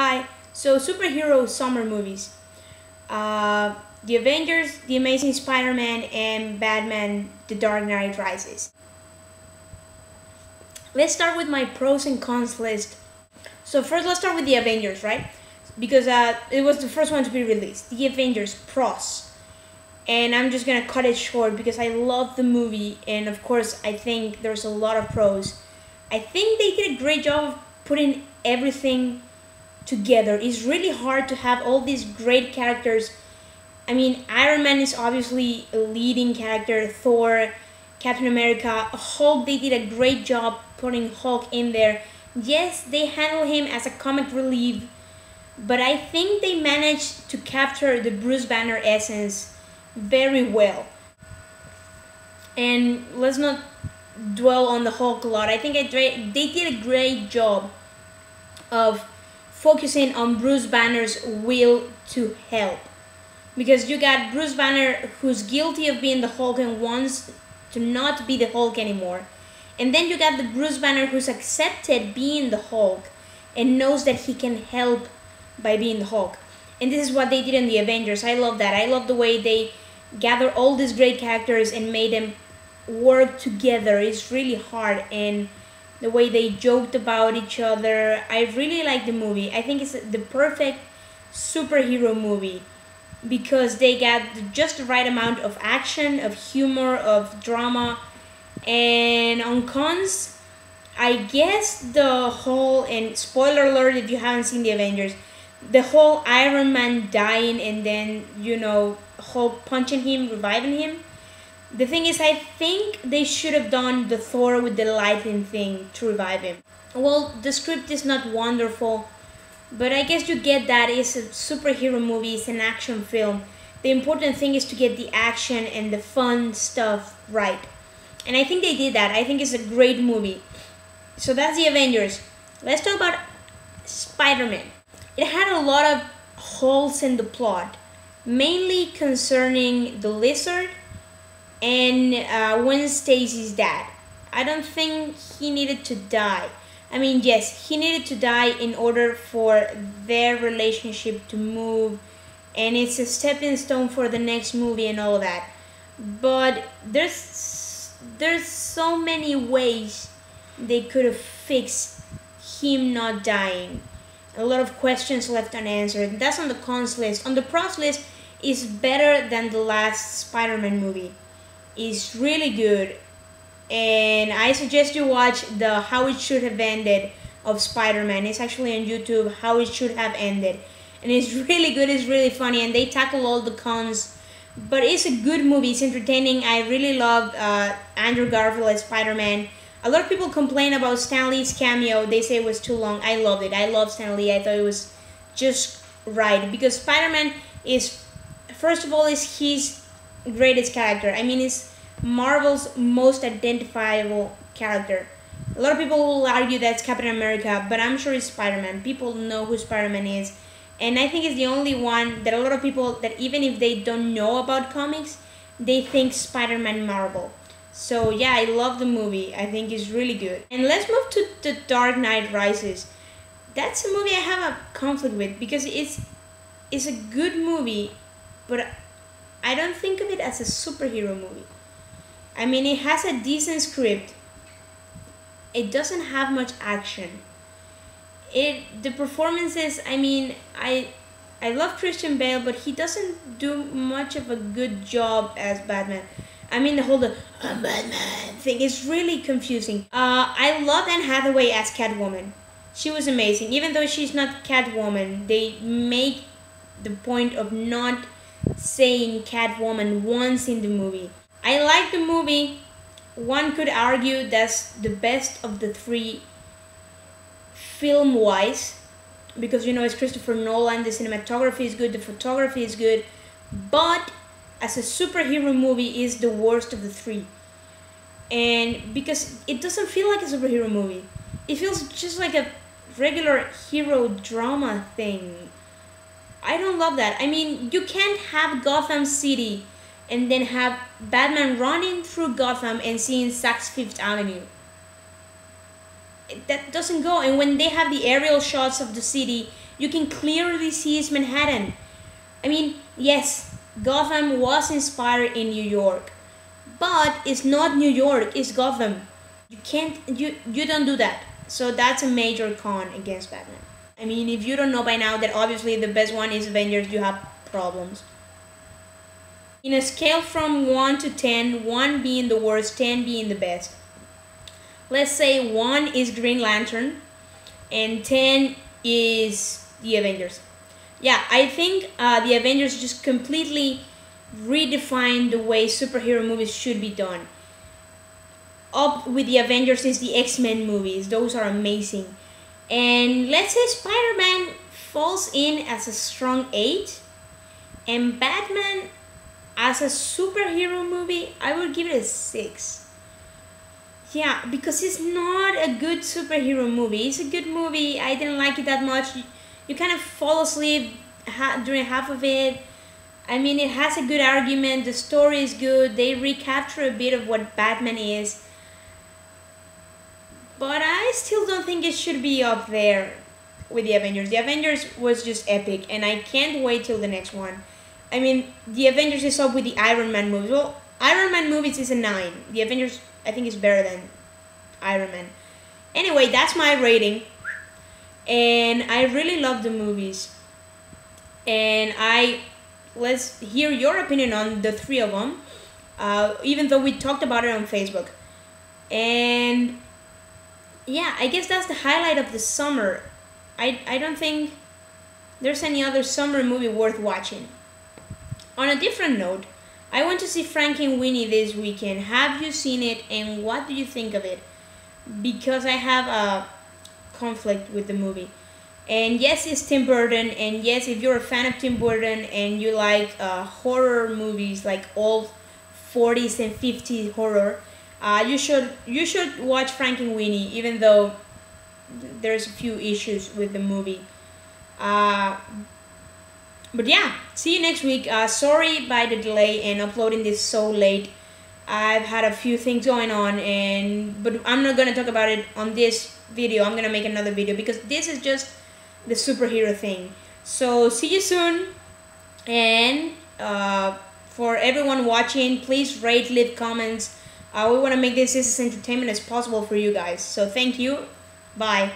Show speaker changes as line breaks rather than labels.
Hi. So superhero summer movies. The Avengers, The Amazing Spider-Man, and Batman: The Dark Knight Rises. Let's start with my pros and cons list. So first, let's start with The Avengers, right? Because it was the first one to be released. The Avengers pros. And I'm just gonna cut it short because I love the movie, and of course, I think there's a lot of pros. I think they did a great job of putting everything together. It's really hard to have all these great characters. I mean, Iron Man is obviously a leading character, Thor, Captain America, Hulk. They did a great job putting Hulk in there. Yes, they handle him as a comic relief, but I think they managed to capture the Bruce Banner essence very well. And let's not dwell on the Hulk a lot. I think they did a great job of focusing on Bruce Banner's will to help. Because you got Bruce Banner, who's guilty of being the Hulk and wants to not be the Hulk anymore. And then you got the Bruce Banner who's accepted being the Hulk and knows that he can help by being the Hulk. And this is what they did in the Avengers. I love that. I love the way they gather all these great characters and made them work together. It's really hard, and the way they joked about each other. I really like the movie. I think it's the perfect superhero movie because they got just the right amount of action, of humor, of drama. And on cons, I guess the whole, and spoiler alert if you haven't seen the Avengers, the whole Iron Man dying and then, Hulk punching him, reviving him. The thing is, I think they should have done the Thor with the lightning thing to revive him. Well, the script is not wonderful, but I guess you get that. It's a superhero movie, it's an action film. The important thing is to get the action and the fun stuff right. And I think they did that. I think it's a great movie. So that's the Avengers. Let's talk about Spider-Man. It had a lot of holes in the plot, mainly concerning the Lizard and Gwen Stacy's dad. I don't think he needed to die. I mean, yes, he needed to die in order for their relationship to move, and it's a stepping stone for the next movie and all that. But there's so many ways they could have fixed him not dying. A lot of questions left unanswered. That's on the cons list. On the pros list, is better than the last Spider-Man movie. It's really good, and I suggest you watch the How It Should Have Ended of Spider-Man. It's actually on YouTube, How It Should Have Ended, and it's really good. It's really funny, and they tackle all the cons, but it's a good movie. It's entertaining. I really loved Andrew Garfield as Spider-Man. A lot of people complain about Stan Lee's cameo. They say it was too long. I loved it. I love Stan Lee. I thought it was just right because Spider-Man is, first of all, is his greatest character. I mean, it's Marvel's most identifiable character. A lot of people will argue that's Captain America, but I'm sure it's Spider-Man. People know who Spider-Man is, and I think it's the only one that a lot of people, that even if they don't know about comics, they think Spider-Man Marvel. So yeah, I love the movie. I think it's really good. And let's move to The Dark Knight Rises. That's a movie I have a conflict with because it's a good movie, but I don't think of it as a superhero movie. I mean, it has a decent script. It doesn't have much action. The performances, I mean, I love Christian Bale, but he doesn't do much of a good job as Batman. I mean, the whole "I'm Batman" thing is really confusing. I love Anne Hathaway as Catwoman. She was amazing. Even though she's not Catwoman, they make the point of not saying Catwoman once in the movie. I like the movie. One could argue that's the best of the three film-wise because, it's Christopher Nolan. The cinematography is good, the photography is good, but as a superhero movie is the worst of the three. And because it doesn't feel like a superhero movie. It feels just like a regular hero drama thing. I don't love that. I mean, you can't have Gotham City and then have Batman running through Gotham and seeing Saks Fifth Avenue. That doesn't go. And when they have the aerial shots of the city, you can clearly see is Manhattan. I mean, yes, Gotham was inspired in New York, but it's not New York, it's Gotham. You don't do that. So that's a major con against Batman. I mean, if you don't know by now that obviously the best one is Avengers, you have problems. In a scale from 1 to 10, 1 being the worst, 10 being the best. Let's say 1 is Green Lantern and 10 is the Avengers. Yeah, I think the Avengers just completely redefined the way superhero movies should be done. Up with the Avengers is the X-Men movies. Those are amazing. And let's say Spider-Man falls in as a strong 8. And Batman as a superhero movie, I would give it a 6. Yeah, because it's not a good superhero movie. It's a good movie. I didn't like it that much. You kind of fall asleep during half of it. I mean, it has a good argument. The story is good. They recapture a bit of what Batman is. But I still don't think it should be up there with the Avengers. The Avengers was just epic, and I can't wait till the next one. I mean, the Avengers is up with the Iron Man movies. Well, Iron Man movies is a 9. The Avengers, I think, is better than Iron Man. Anyway, that's my rating. And I really love the movies. And let's hear your opinion on the 3 of them. Even though we talked about it on Facebook. And yeah, I guess that's the highlight of the summer. I don't think there's any other summer movie worth watching. On a different note, I went to see Frankenweenie this weekend. Have you seen it, and what do you think of it? Because I have a conflict with the movie. And yes, it's Tim Burton, and yes, if you're a fan of Tim Burton and you like horror movies, like old 40s and 50s horror, you should watch Frankenweenie, even though there's a few issues with the movie. But yeah, see you next week. Sorry by the delay and uploading this so late. I've had a few things going on, but I'm not gonna talk about it on this video. I'm gonna make another video because this is just the superhero thing. So see you soon, and for everyone watching, please rate, leave comments. We want to make this as entertainment as possible for you guys. So thank you. Bye.